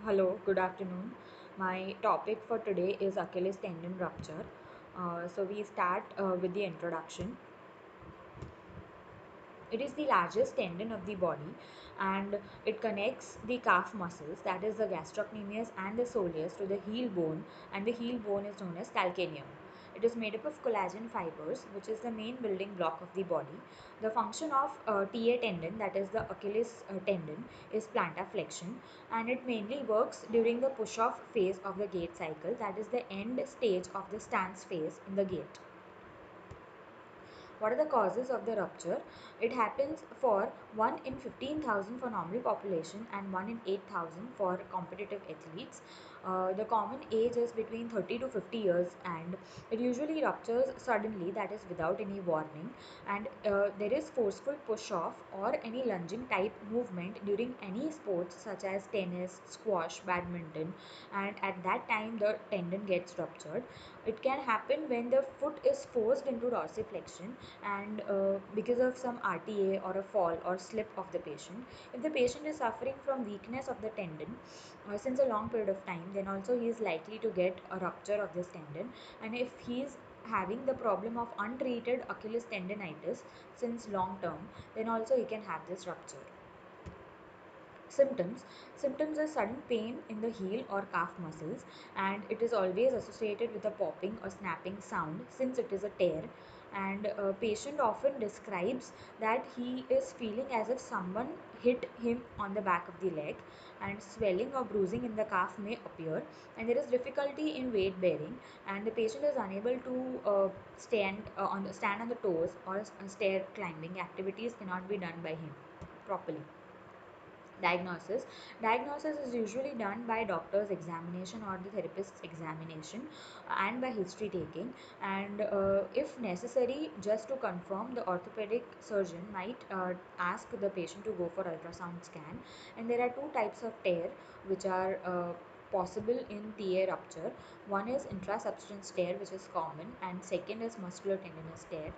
Hello, good afternoon. My topic for today is Achilles tendon rupture. So we start with the introduction. It is the largest tendon of the body and it connects the calf muscles, that is the gastrocnemius and the soleus, to the heel bone, and the heel bone is known as calcaneum. It is made up of collagen fibers, which is the main building block of the body. The function of TA tendon, that is the Achilles tendon, is plantar flexion, and it mainly works during the push off phase of the gait cycle, that is the end stage of the stance phase in the gait. What are the causes of the rupture? It happens for 1 in 15,000 for normal population and 1 in 8,000 for competitive athletes. The common age is between 30 to 50 years and it usually ruptures suddenly, that is without any warning, and there is forceful push off or any lunging type movement during any sports such as tennis, squash, badminton, and at that time the tendon gets ruptured. It can happen when the foot is forced into dorsiflexion and because of some RTA or a fall or slip of the patient. If the patient is suffering from weakness of the tendon since a long period of time, then also he is likely to get a rupture of this tendon. And if he is having the problem of untreated Achilles tendonitis since long term, then also he can have this rupture. Symptoms. Symptoms are sudden pain in the heel or calf muscles, and it is always associated with a popping or snapping sound since it is a tear. And a patient often describes that he is feeling as if someone hit him on the back of the leg, and swelling or bruising in the calf may appear, and there is difficulty in weight bearing, and the patient is unable to stand on the toes, or stair climbing activities cannot be done by him properly. Diagnosis. Diagnosis is usually done by doctor's examination or the therapist's examination and by history taking, and if necessary, just to confirm, the orthopedic surgeon might ask the patient to go for ultrasound scan. And there are two types of tear which are possible in TA rupture. One is intrasubstance tear, which is common, and second is muscular tendinous tear.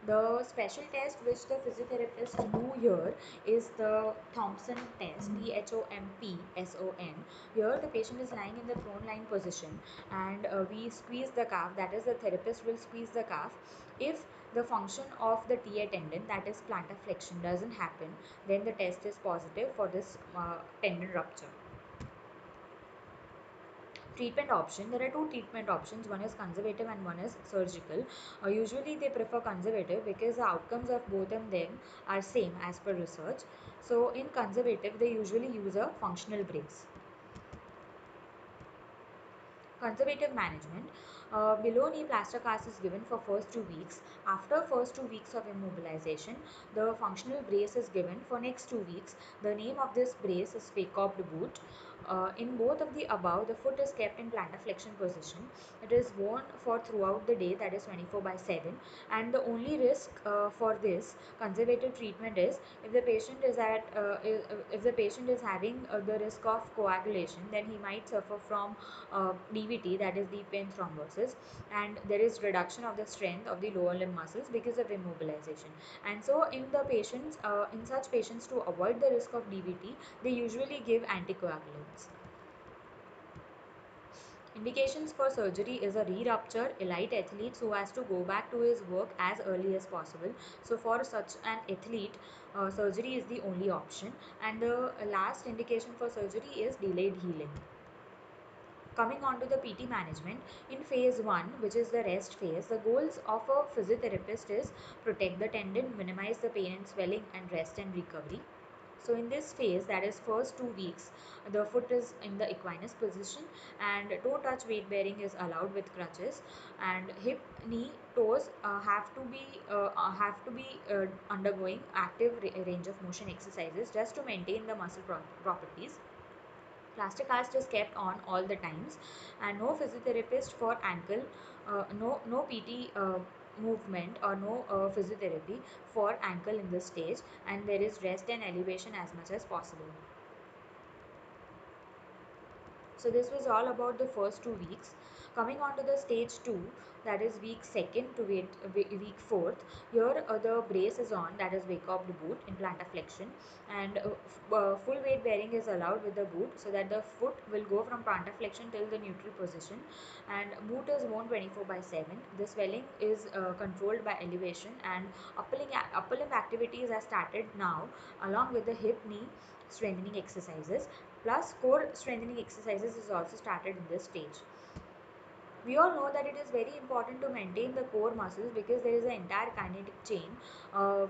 The special test which the physiotherapist do here is the Thompson test, THOMPSON. Here the patient is lying in the prone lying position and we squeeze the calf, that is the therapist will squeeze the calf. If the function of the TA tendon, that is plantar flexion, doesn't happen, then the test is positive for this tendon rupture. Treatment option. There are two treatment options, one is conservative and one is surgical. Usually they prefer conservative because the outcomes of both of them are same as per research. So in conservative they usually use a functional brace. Conservative management. Below knee plaster cast is given for first 2 weeks. After first 2 weeks of immobilization, the functional brace is given for next 2 weeks. The name of this brace is Faycobbed boot. In both of the above, the foot is kept in plantar flexion position. It is worn for throughout the day, that is 24/7. And the only risk for this conservative treatment is if the patient is if the patient is having the risk of coagulation, then he might suffer from DVT, that is deep vein thrombosis, and there is reduction of the strength of the lower limb muscles because of immobilization. And so in such patients, to avoid the risk of DVT, they usually give anticoagulants. Indications for surgery is a re-rupture elite athletes who has to go back to his work as early as possible. So for such an athlete, surgery is the only option. And the last indication for surgery is delayed healing. Coming on to the PT management, in phase 1, which is the rest phase, the goals of a physiotherapist is protect the tendon, minimize the pain and swelling, and rest and recovery. So in this phase, that is first 2 weeks, the foot is in the equinus position and toe touch weight bearing is allowed with crutches, and hip, knee, toes have to be undergoing active range of motion exercises just to maintain the muscle properties. Plaster cast is kept on all the times, and no physiotherapist for ankle, no PT movement or no physiotherapy for ankle in this stage, and there is rest and elevation as much as possible. So this was all about the first 2 weeks. Coming on to the stage two, that is week second to week fourth. Here the brace is on, that is wake up the boot in plantar flexion, and full weight bearing is allowed with the boot, so that the foot will go from plantar flexion till the neutral position, and boot is worn 24/7. The swelling is controlled by elevation, and upper limb activities are started now, along with the hip knee strengthening exercises, plus core strengthening exercises is also started in this stage. We all know that it is very important to maintain the core muscles because there is an entire kinetic chain.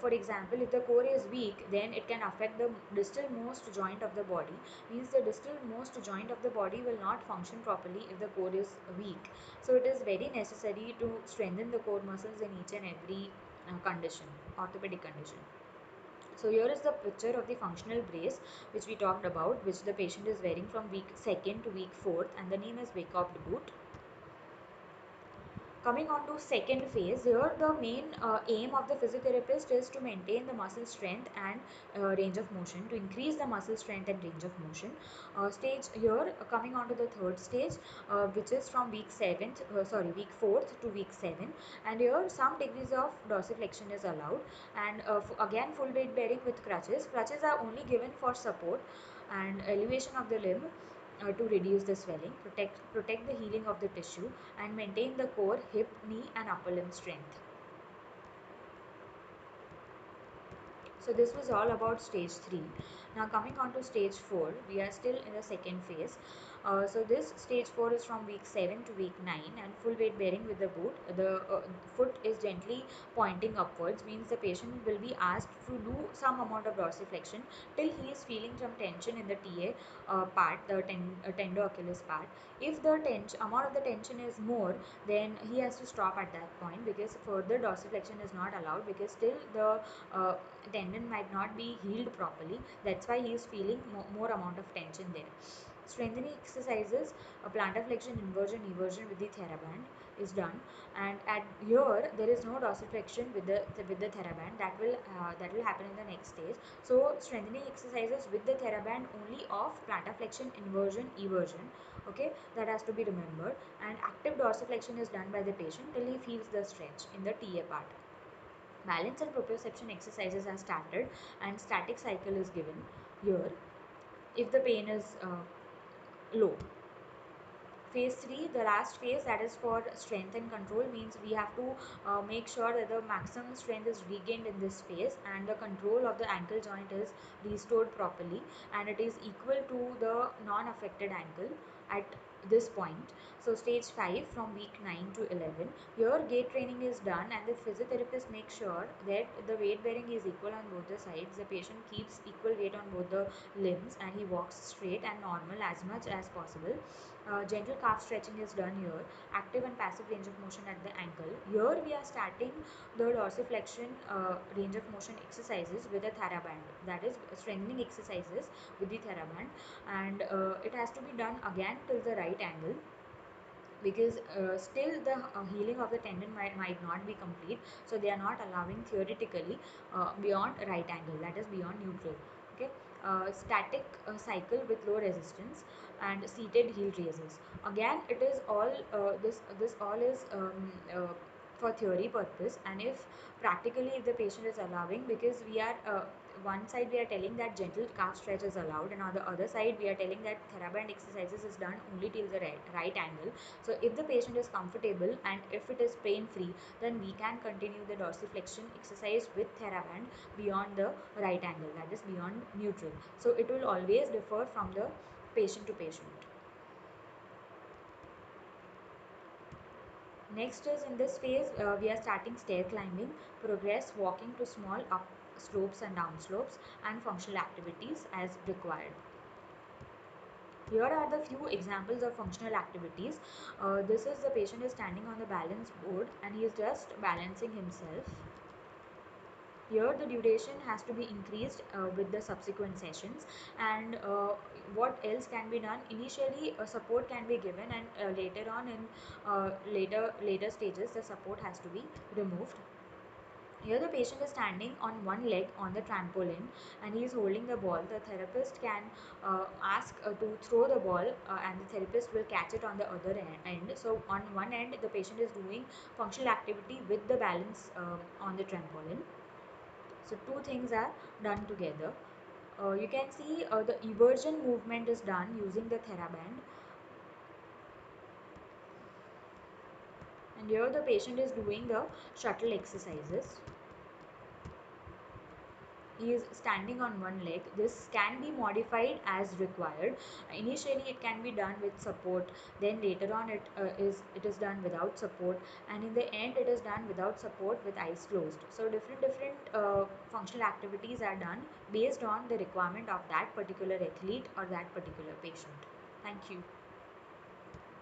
For example, if the core is weak, then it can affect the distal most joint of the body. Means the distal most joint of the body will not function properly if the core is weak. So it is very necessary to strengthen the core muscles in each and every condition, orthopedic condition. So here is the picture of the functional brace which we talked about, which the patient is wearing from week second to week fourth, and the name is Wake Up the Boot. Coming on to second phase, here the main aim of the physiotherapist is to maintain the muscle strength and range of motion, to increase the muscle strength and range of motion. Stage here, coming on to the third stage, which is from week fourth to week 7, and here some degrees of dorsiflexion is allowed, and again full weight bearing with crutches. Crutches are only given for support and elevation of the limb, to reduce the swelling, protect the healing of the tissue, and maintain the core, hip, knee, and upper limb strength. So this was all about stage 3. Now coming on to stage 4, we are still in the second phase. So this stage 4 is from week 7 to week 9, and full weight bearing with the boot. The foot is gently pointing upwards, means the patient will be asked to do some amount of dorsiflexion till he is feeling some tension in the TA part, the tendo Achilles part. If the amount of the tension is more, then he has to stop at that point, because further dorsiflexion is not allowed, because still the uh, tendon might not be healed properly. That's why he is feeling more amount of tension there. Strengthening exercises, a plantar flexion, inversion, eversion with the TheraBand is done, and at here there is no dorsiflexion with the TheraBand. That will happen in the next stage. So strengthening exercises with the TheraBand only of plantar flexion, inversion, eversion. Okay, that has to be remembered. And active dorsiflexion is done by the patient till he feels the stretch in the TA part. Balance and proprioception exercises are started, and static cycle is given here if the pain is low. Phase 3, the last phase, that is for strength and control, means we have to make sure that the maximum strength is regained in this phase, and the control of the ankle joint is restored properly, and it is equal to the non-affected ankle at this point. So stage 5 from week 9 to 11, here gait training is done, and the physiotherapist makes sure that the weight bearing is equal on both the sides. The patient keeps equal weight on both the limbs, and he walks straight and normal as much as possible. Gentle calf stretching is done here. Active and passive range of motion at the ankle. Here we are starting the dorsiflexion range of motion exercises with a TheraBand. That is strengthening exercises with the TheraBand, and it has to be done again till the right angle, because still the healing of the tendon might not be complete, so they are not allowing theoretically beyond right angle, that is beyond neutral. Okay, static cycle with low resistance, and seated heel raises. Again, it is all this all is for theory purpose, and if practically if the patient is allowing, because we are one side we are telling that gentle calf stretch is allowed, and on the other side we are telling that TheraBand exercises is done only till the right angle. So if the patient is comfortable and if it is pain free, then we can continue the dorsiflexion exercise with TheraBand beyond the right angle, that is beyond neutral. So it will always differ from the patient to patient. Next is, in this phase, we are starting stair climbing, progress walking to small up slopes and down slopes, and functional activities as required. Here are the few examples of functional activities. This is the patient is standing on the balance board, and he is just balancing himself. Here the duration has to be increased with the subsequent sessions, and what else can be done? Initially support can be given, and later on in later stages the support has to be removed. Here the patient is standing on one leg on the trampoline and he is holding the ball. The therapist can ask to throw the ball and the therapist will catch it on the other end. So on one end the patient is doing functional activity with the balance on the trampoline. So two things are done together. You can see the eversion movement is done using the TheraBand, and here the patient is doing the shuttle exercises. He is standing on one leg. This can be modified as required. Initially it can be done with support, then later on it is done without support, and in the end it is done without support with eyes closed. So different functional activities are done based on the requirement of that particular athlete or that particular patient. Thank you.